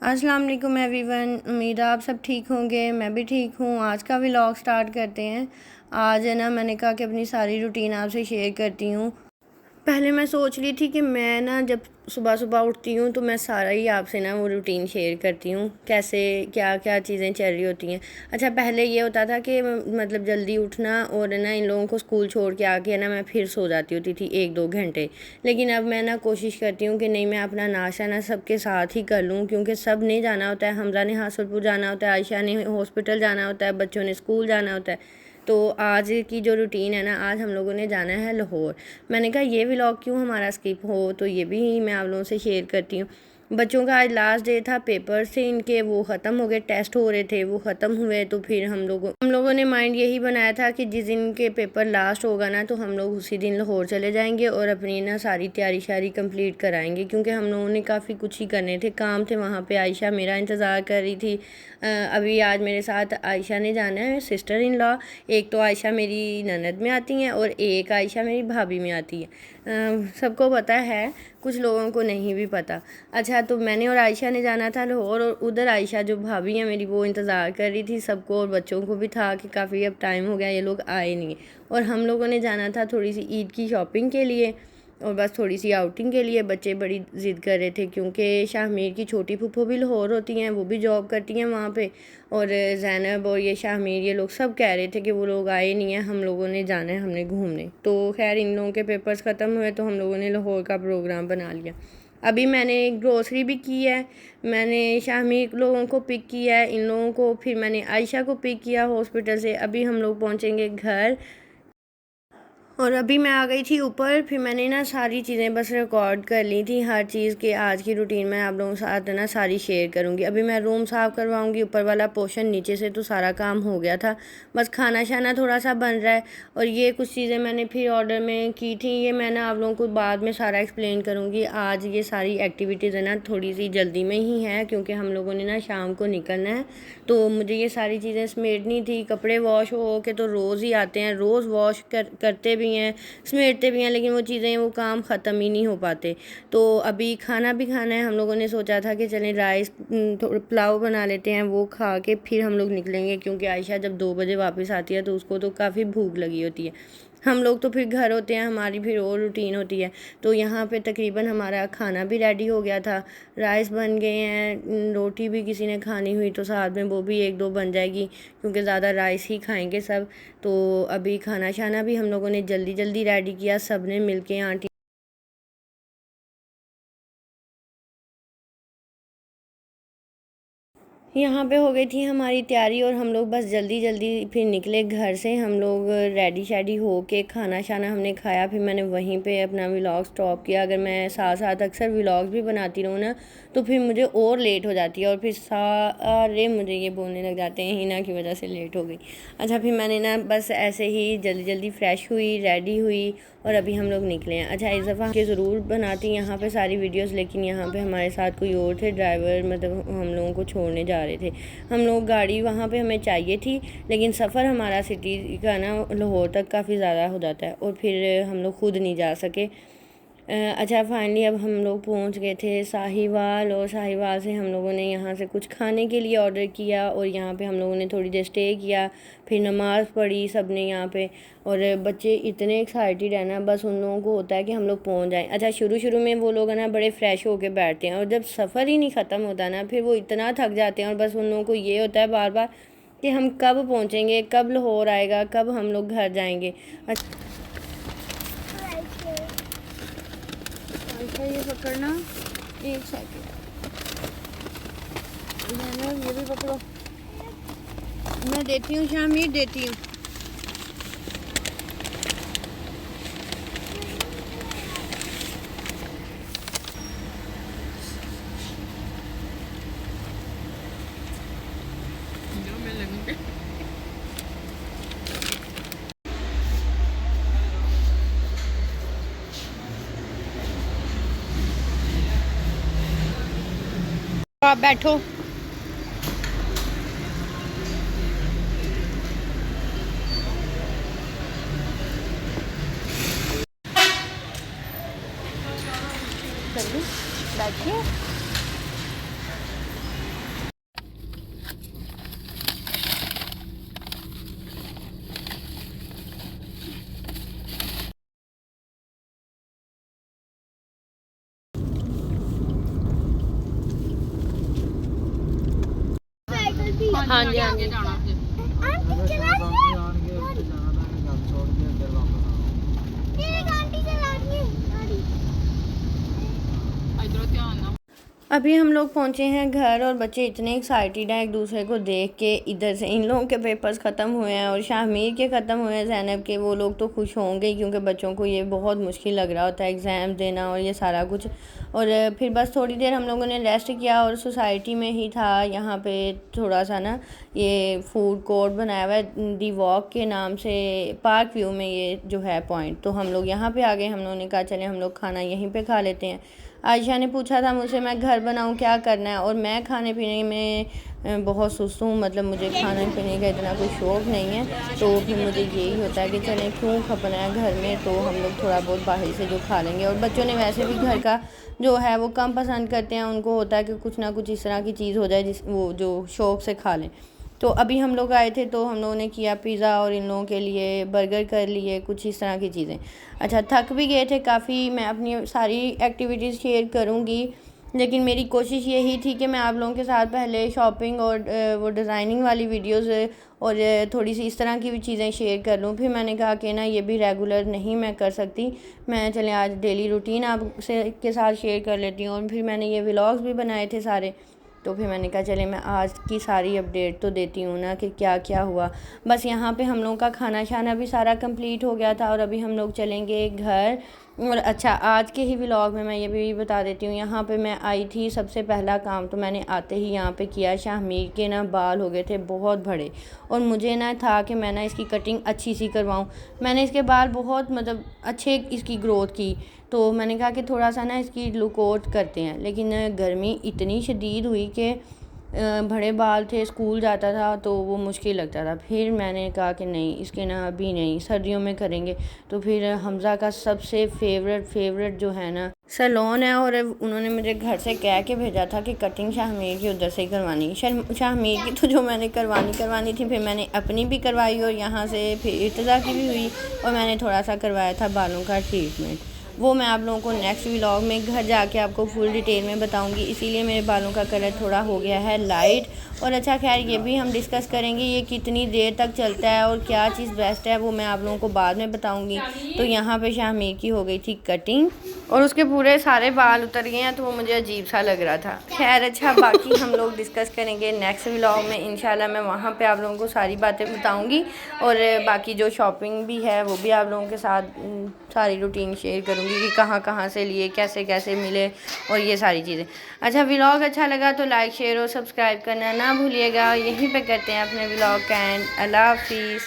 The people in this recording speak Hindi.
अस्सलाम वालेकुम एवरीवन। उम्मीद है आप सब ठीक होंगे, मैं भी ठीक हूँ। आज का व्लॉग स्टार्ट करते हैं। आज है ना, मैंने कहा कि अपनी सारी रूटीन आपसे शेयर करती हूँ। पहले मैं सोच रही थी कि मैं ना जब सुबह सुबह उठती हूँ तो मैं सारा ही आपसे ना वो रूटीन शेयर करती हूँ, कैसे क्या क्या चीज़ें चल रही होती हैं। अच्छा, पहले ये होता था कि मतलब जल्दी उठना और ना इन लोगों को स्कूल छोड़ के आके ना मैं फिर सो जाती होती थी 1-2 घंटे। लेकिन अब मैं ना कोशिश करती हूँ कि नहीं, मैं अपना नाश्ता ना सबके साथ ही कर लूँ, क्योंकि सब ने जाना होता है। हमज़ा ने हासुलपुर जाना होता है, आयशा ने हॉस्पिटल जाना होता है, बच्चों ने स्कूल जाना होता है। तो आज की जो रूटीन है ना, आज हम लोगों ने जाना है लाहौर। मैंने कहा ये व्लॉग क्यों हमारा स्किप हो, तो ये भी मैं आप लोगों से शेयर करती हूँ। बच्चों का आज लास्ट डे था, पेपर थे इनके, वो ख़त्म हो गए, टेस्ट हो रहे थे, वो ख़त्म हुए। तो फिर हम लोगों ने माइंड यही बनाया था कि जिस दिन के पेपर लास्ट होगा ना, तो हम लोग उसी दिन लाहौर चले जाएंगे और अपनी ना सारी तैयारी शारी कंप्लीट कराएंगे, क्योंकि हम लोगों ने काफ़ी कुछ ही करने थे, काम थे वहाँ पे। आयशा मेरा इंतज़ार कर रही थी। अभी आज मेरे साथ आयशा ने जाना है, सिस्टर इन लॉ। एक तो आयशा मेरी ननद में आती हैं और एक आयशा मेरी भाभी में आती है। सबको पता है, कुछ लोगों को नहीं भी पता। अच्छा, तो मैंने और आयशा ने जाना था लाहौर, और उधर आयशा जो भाभी है मेरी, वो इंतज़ार कर रही थी सबको, और बच्चों को भी था कि काफ़ी अब टाइम हो गया, ये लोग आए नहीं। और हम लोगों ने जाना था थोड़ी सी ईद की शॉपिंग के लिए, और बस थोड़ी सी आउटिंग के लिए। बच्चे बड़ी ज़िद कर रहे थे, क्योंकि शाहमीर की छोटी फूफो भी लाहौर होती हैं, वो भी जॉब करती हैं वहाँ पे। और ज़ैनब और ये शाहमीर, ये लोग सब कह रहे थे कि वो लोग आए नहीं हैं, हम लोगों ने जाना है, हमने घूमने। तो खैर इन लोगों के पेपर्स ख़त्म हुए तो हम लोगों ने लाहौर का प्रोग्राम बना लिया। अभी मैंने ग्रोसरी भी की है, मैंने शाहमीर लोगों को पिक किया है, इन लोगों को, फिर मैंने आयशा को पिक किया हॉस्पिटल से। अभी हम लोग पहुँचेंगे घर। और अभी मैं आ गई थी ऊपर, फिर मैंने ना सारी चीज़ें बस रिकॉर्ड कर ली थी, हर चीज़ के आज की रूटीन मैं आप लोगों के साथ ना सारी शेयर करूँगी। अभी मैं रूम साफ़ करवाऊँगी, ऊपर वाला पोर्शन, नीचे से तो सारा काम हो गया था, बस खाना शाना थोड़ा सा बन रहा है। और ये कुछ चीज़ें मैंने फिर ऑर्डर में की थी, ये मैं ना आप लोगों को बाद में सारा एक्सप्लेन करूँगी। आज ये सारी एक्टिविटीज़ है ना थोड़ी सी जल्दी में ही है, क्योंकि हम लोगों ने ना शाम को निकलना है, तो मुझे ये सारी चीज़ें समेटनी थी। कपड़े वॉश हो के तो रोज़ ही आते हैं, रोज़ वॉश करते भी हैं, समेटते भी हैं, लेकिन वो चीज़ें, वो काम ख़त्म ही नहीं हो पाते। तो अभी खाना भी खाना है, हम लोगों ने सोचा था कि चलें राइस थोड़ा पुलाव बना लेते हैं, वो खा के फिर हम लोग निकलेंगे, क्योंकि आयशा जब 2 बजे वापस आती है तो उसको तो काफ़ी भूख लगी होती है। हम लोग तो फिर घर होते हैं, हमारी फिर और रूटीन होती है। तो यहाँ पे तकरीबन हमारा खाना भी रेडी हो गया था, राइस बन गए हैं, रोटी भी किसी ने खानी हुई तो साथ में वो भी 1-2 बन जाएगी, क्योंकि ज़्यादा राइस ही खाएंगे सब। तो अभी खाना शाना भी हम लोगों ने जल्दी जल्दी रेडी किया, सब ने मिल के। आंटी यहाँ पे हो गई थी हमारी तैयारी, और हम लोग बस जल्दी जल्दी फिर निकले घर से। हम लोग रेडी शेडी हो के खाना शाना हमने खाया, फिर मैंने वहीं पे अपना व्लॉग स्टॉप किया। अगर मैं साथ साथ अक्सर व्लॉग भी बनाती रहूँ ना, तो फिर मुझे और लेट हो जाती है, और फिर सारे मुझे ये बोलने लग जाते हैं हिना की वजह से लेट हो गई। अच्छा, फिर मैंने ना बस ऐसे ही जल्दी जल्दी फ्रेश हुई, रेडी हुई, और अभी हम लोग निकले हैं। अच्छा, इस दफ़ा के ज़रूर बनाती यहाँ पे सारी वीडियोस, लेकिन यहाँ पे हमारे साथ कोई और थे, ड्राइवर, मतलब हम लोगों को छोड़ने जा रहे थे। हम लोग गाड़ी वहाँ पे हमें चाहिए थी, लेकिन सफ़र हमारा सिटी का ना लाहौर तक काफ़ी ज़्यादा हो जाता है, और फिर हम लोग खुद नहीं जा सके। अच्छा, फाइनली अब हम लोग पहुंच गए थे साहिवाल, और साहिवाल से हम लोगों ने यहाँ से कुछ खाने के लिए ऑर्डर किया, और यहाँ पे हम लोगों ने थोड़ी देर स्टे किया, फिर नमाज़ पढ़ी सब ने यहाँ पे। और बच्चे इतने एक्साइटेड है ना, बस उन लोगों को होता है कि हम लोग पहुँच जाएँ। अच्छा, शुरू शुरू में वो लोग है ना बड़े फ्रेश होके बैठते हैं, और जब सफ़र ही नहीं ख़त्म होता ना, फिर वो इतना थक जाते हैं, और बस उन लोगों को ये होता है बार बार कि हम कब पहुँचेंगे, कब लाहौर आएगा, कब हम लोग घर जाएंगे। अच्छा, ये पकड़ना, 1 सेकंड, ये भी पकड़ो, मैं देती हूँ, शामिर देती हूँ। आप बैठो। बैठिए। हाँ जी हाँ जी अभी हम लोग पहुँचे हैं घर और बच्चे इतने एक्साइटेड हैं एक दूसरे को देख के। इधर से इन लोगों के पेपर्स ख़त्म हुए हैं और शाहमीर के ख़त्म हुए हैं, ज़ैनब के। वो लोग तो खुश होंगे क्योंकि बच्चों को ये बहुत मुश्किल लग रहा होता है एग्ज़ाम देना और ये सारा कुछ। और फिर बस थोड़ी देर हम लोगों ने रेस्ट किया और सोसाइटी में ही था यहाँ पे थोड़ा सा ना ये फूड कोर्ट बनाया हुआ है दी वॉक के नाम से, पार्क व्यू में ये जो है पॉइंट। तो हम लोग यहाँ पे आ गए। हम लोगों ने कहा चले हम लोग खाना यहीं पे खा लेते हैं। आयशा ने पूछा था मुझसे मैं घर बनाऊँ क्या करना है, और मैं खाने पीने में बहुत सुस्त हूँ, मतलब मुझे खाने पीने का इतना कोई शौक़ नहीं है। तो फिर मुझे यही होता है कि चलें क्यों खपना है घर में, तो हम लोग थोड़ा बहुत बाहर से जो खा लेंगे। और बच्चों ने वैसे भी घर का जो है वो कम पसंद करते हैं, उनको होता है कि कुछ ना कुछ इस तरह की चीज़ हो जाए जिस वो जो शौक़ से खा लें। तो अभी हम लोग आए थे तो हम लोगों ने किया पिज़्ज़ा और इन लोगों के लिए बर्गर कर लिए, कुछ इस तरह की चीज़ें। अच्छा थक भी गए थे काफ़ी। मैं अपनी सारी एक्टिविटीज़ शेयर करूँगी, लेकिन मेरी कोशिश यही थी कि मैं आप लोगों के साथ पहले शॉपिंग और वो डिज़ाइनिंग वाली वीडियोज़ और थोड़ी सी इस तरह की भी चीज़ें शेयर कर लूँ। फिर मैंने कहा कि ना ये भी रेगुलर नहीं मैं कर सकती, मैं चले आज डेली रूटीन आपसे के साथ शेयर कर लेती हूँ। और फिर मैंने ये व्लॉग्स भी बनाए थे सारे, तो फिर मैंने कहा चले मैं आज की सारी अपडेट तो देती हूँ ना कि क्या क्या हुआ। बस यहाँ पे हम लोगों का खाना शाना भी सारा कंप्लीट हो गया था और अभी हम लोग चलेंगे घर। और अच्छा आज के ही व्लॉग में मैं ये भी बता देती हूँ, यहाँ पे मैं आई थी सबसे पहला काम तो मैंने आते ही यहाँ पे किया। शाहमीर के ना बाल हो गए थे बहुत बड़े और मुझे ना था कि मैं ना इसकी कटिंग अच्छी सी करवाऊँ। मैंने इसके बाल बहुत मतलब अच्छे इसकी ग्रोथ की, तो मैंने कहा कि थोड़ा सा ना इसकी लुक आउट करते हैं। लेकिन गर्मी इतनी शदीद हुई कि बड़े बाल थे, स्कूल जाता था तो वो मुश्किल लगता था। फिर मैंने कहा कि नहीं इसके ना अभी नहीं, सर्दियों में करेंगे। तो फिर हमज़ा का सबसे फेवरेट जो है ना सैलून है, और उन्होंने मुझे घर से कह के भेजा था कि कटिंग शाहमीर की उधर से ही करवानी। शाहमीर की तो जो मैंने करवानी थी, फिर मैंने अपनी भी करवाई और यहाँ से फिर इर्तज़ा की भी हुई और मैंने थोड़ा सा करवाया था बालों का ट्रीटमेंट। वो मैं आप लोगों को नेक्स्ट व्लॉग में घर जाके आपको फुल डिटेल में बताऊंगी। इसीलिए मेरे बालों का कलर थोड़ा हो गया है लाइट। और अच्छा खैर ये भी हम डिस्कस करेंगे ये कितनी देर तक चलता है और क्या चीज़ बेस्ट है, वो मैं आप लोगों को बाद में बताऊंगी। तो यहाँ पे शाहमीर की हो गई थी कटिंग और उसके पूरे सारे बाल उतर गए हैं, तो वो मुझे अजीब सा लग रहा था। खैर अच्छा बाकी हम लोग डिस्कस करेंगे नेक्स्ट व्लॉग में इंशाल्लाह। मैं वहाँ पे आप लोगों को सारी बातें बताऊंगी और बाकी जो शॉपिंग भी है वो भी आप लोगों के साथ सारी रूटीन शेयर करूँगी कि कहाँ कहाँ से लिए, कैसे कैसे मिले और ये सारी चीज़ें। अच्छा व्लॉग अच्छा लगा तो लाइक शेयर और सब्सक्राइब करना ना भूलिएगा। यहीं पे करते हैं अपने व्लॉग का एंड। अल्लाह हाफिज़।